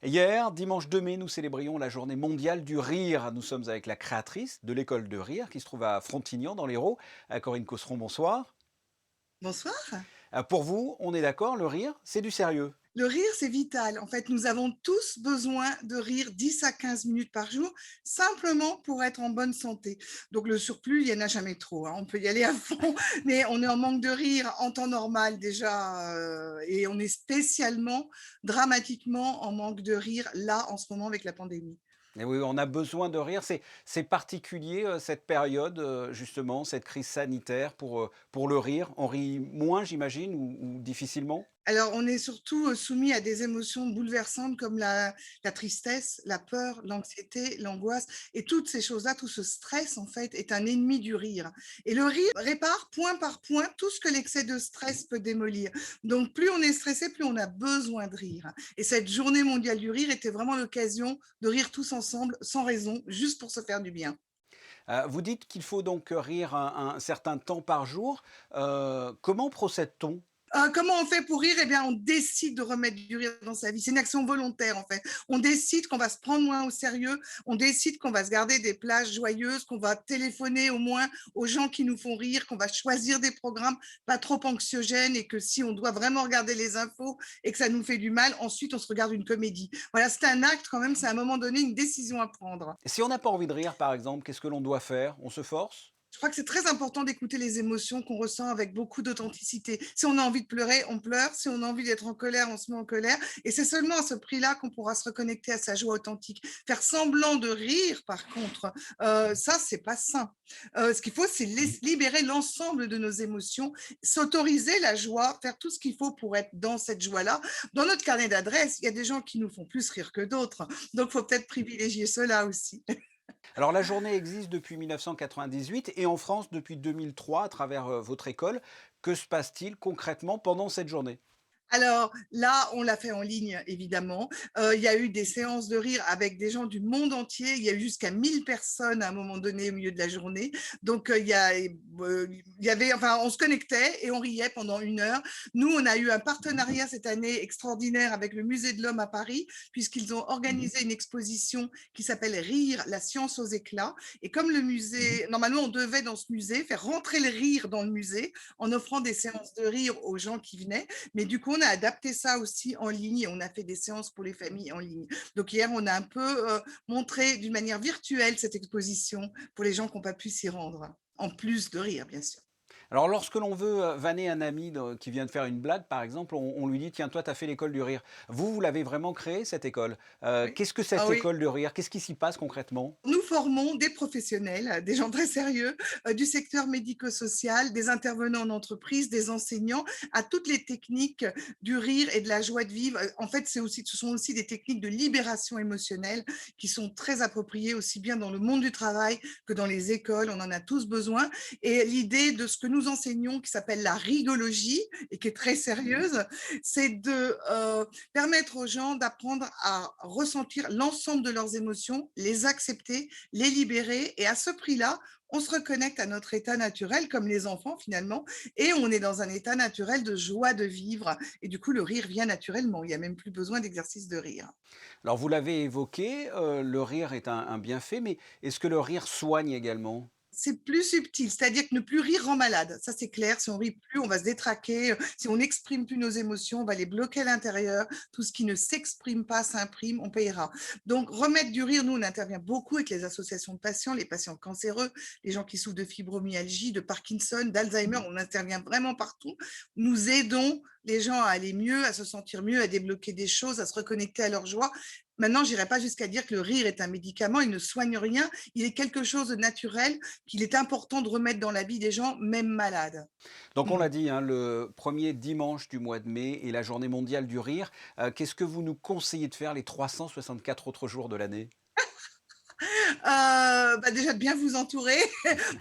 Hier, dimanche 2 mai, nous célébrions la journée mondiale du rire. Nous sommes avec la créatrice de l'école de rire qui se trouve à Frontignan dans l'Hérault. Corinne Cosseron, bonsoir. Bonsoir. Pour vous, on est d'accord, le rire, c'est du sérieux. Le rire, c'est vital. En fait, nous avons tous besoin de rire 10 à 15 minutes par jour, simplement pour être en bonne santé. Donc, le surplus, il n'y en a jamais trop, hein. On peut y aller à fond, mais on est en manque de rire en temps normal déjà, et on est spécialement, dramatiquement en manque de rire là, en ce moment, avec la pandémie. Et oui, on a besoin de rire. C'est particulier, cette période, justement, cette crise sanitaire pour le rire. On rit moins, j'imagine, ou difficilement. Alors, on est surtout soumis à des émotions bouleversantes comme la tristesse, la peur, l'anxiété, l'angoisse. Et toutes ces choses-là, tout ce stress, en fait, est un ennemi du rire. Et le rire répare point par point tout ce que l'excès de stress peut démolir. Donc, plus on est stressé, plus on a besoin de rire. Et cette journée mondiale du rire était vraiment l'occasion de rire tous ensemble, sans raison, juste pour se faire du bien. Vous dites qu'il faut donc rire un certain temps par jour. Comment procède-t-on? Comment on fait pour rire? Eh bien, on décide de remettre du rire dans sa vie. C'est une action volontaire, en fait. On décide qu'on va se prendre moins au sérieux, on décide qu'on va se garder des plages joyeuses, qu'on va téléphoner au moins aux gens qui nous font rire, qu'on va choisir des programmes pas trop anxiogènes et que si on doit vraiment regarder les infos et que ça nous fait du mal, ensuite on se regarde une comédie. Voilà, c'est un acte quand même, c'est à un moment donné une décision à prendre. Si on n'a pas envie de rire, par exemple, qu'est-ce que l'on doit faire? On se force? Je crois que c'est très important d'écouter les émotions qu'on ressent avec beaucoup d'authenticité. Si on a envie de pleurer, on pleure. Si on a envie d'être en colère, on se met en colère. Et c'est seulement à ce prix-là qu'on pourra se reconnecter à sa joie authentique. Faire semblant de rire, par contre, ça, c'est pas sain. Ce qu'il faut, c'est libérer l'ensemble de nos émotions, s'autoriser la joie, faire tout ce qu'il faut pour être dans cette joie-là. Dans notre carnet d'adresses, il y a des gens qui nous font plus rire que d'autres. Donc, il faut peut-être privilégier cela aussi. Alors la journée existe depuis 1998 et en France depuis 2003 à travers, votre école. Que se passe-t-il concrètement pendant cette journée? Alors là, on l'a fait en ligne, évidemment. Il y a eu des séances de rire avec des gens du monde entier. Il y a eu jusqu'à 1000 personnes à un moment donné au milieu de la journée. Donc, il y avait, enfin, on se connectait et on riait pendant 1 heure. Nous, on a eu un partenariat cette année extraordinaire avec le Musée de l'Homme à Paris, puisqu'ils ont organisé une exposition qui s'appelle Rire, la science aux éclats. Et comme le musée, normalement, on devait dans ce musée faire rentrer le rire dans le musée en offrant des séances de rire aux gens qui venaient. Mais du coup, on a adapté ça aussi en ligne et on a fait des séances pour les familles en ligne. Donc hier, on a un peu montré d'une manière virtuelle cette exposition pour les gens qui n'ont pas pu s'y rendre, en plus de rire, bien sûr. Alors lorsque l'on veut, vanner un ami qui vient de faire une blague par exemple, on lui dit: «Tiens, toi tu as fait l'école du rire». Vous l'avez vraiment créée cette école. Oui. Qu'est-ce que Ah cette oui, école de rire? Qu'est-ce qui s'y passe concrètement? nous formons des professionnels, des gens très sérieux du secteur médico-social, des intervenants en entreprise, des enseignants, à toutes les techniques du rire et de la joie de vivre. En fait, ce sont aussi des techniques de libération émotionnelle qui sont très appropriées aussi bien dans le monde du travail que dans les écoles. On en a tous besoin. Et l'idée de ce que nous enseignons, qui s'appelle la rigologie et qui est très sérieuse, c'est de permettre aux gens d'apprendre à ressentir l'ensemble de leurs émotions, les accepter, les libérer. Et à ce prix-là, on se reconnecte à notre état naturel, comme les enfants finalement, et on est dans un état naturel de joie de vivre. Et du coup, le rire vient naturellement. Il n'y a même plus besoin d'exercice de rire. Alors vous l'avez évoqué, le rire est un bienfait, mais est-ce que le rire soigne également? C'est plus subtil, c'est-à-dire que ne plus rire rend malade. Ça, c'est clair. Si on rit plus, on va se détraquer. Si on n'exprime plus nos émotions, on va les bloquer à l'intérieur. Tout ce qui ne s'exprime pas s'imprime, on payera. Donc, remettre du rire, nous, on intervient beaucoup avec les associations de patients, les patients cancéreux, les gens qui souffrent de fibromyalgie, de Parkinson, d'Alzheimer. On intervient vraiment partout. Nous aidons les gens à aller mieux, à se sentir mieux, à débloquer des choses, à se reconnecter à leur joie. Maintenant, je n'irai pas jusqu'à dire que le rire est un médicament, il ne soigne rien, il est quelque chose de naturel qu'il est important de remettre dans la vie des gens, même malades. Donc on Mmh. l'a dit, hein, le premier dimanche du mois de mai est la journée mondiale du rire. Qu'est-ce que vous nous conseillez de faire les 364 autres jours de l'année? Déjà de bien vous entourer,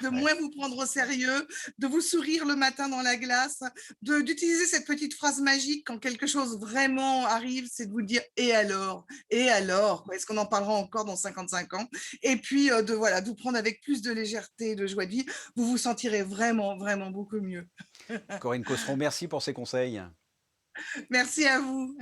de Ouais. moins vous prendre au sérieux, de vous sourire le matin dans la glace, d'utiliser cette petite phrase magique quand quelque chose vraiment arrive, c'est de vous dire: «Et alors? Et alors? Est-ce qu'on en parlera encore dans 55 ans?» Et puis, voilà, de vous prendre avec plus de légèreté et de joie de vivre. Vous vous sentirez vraiment, vraiment beaucoup mieux. Corinne Cosseron, merci pour ces conseils. Merci à vous.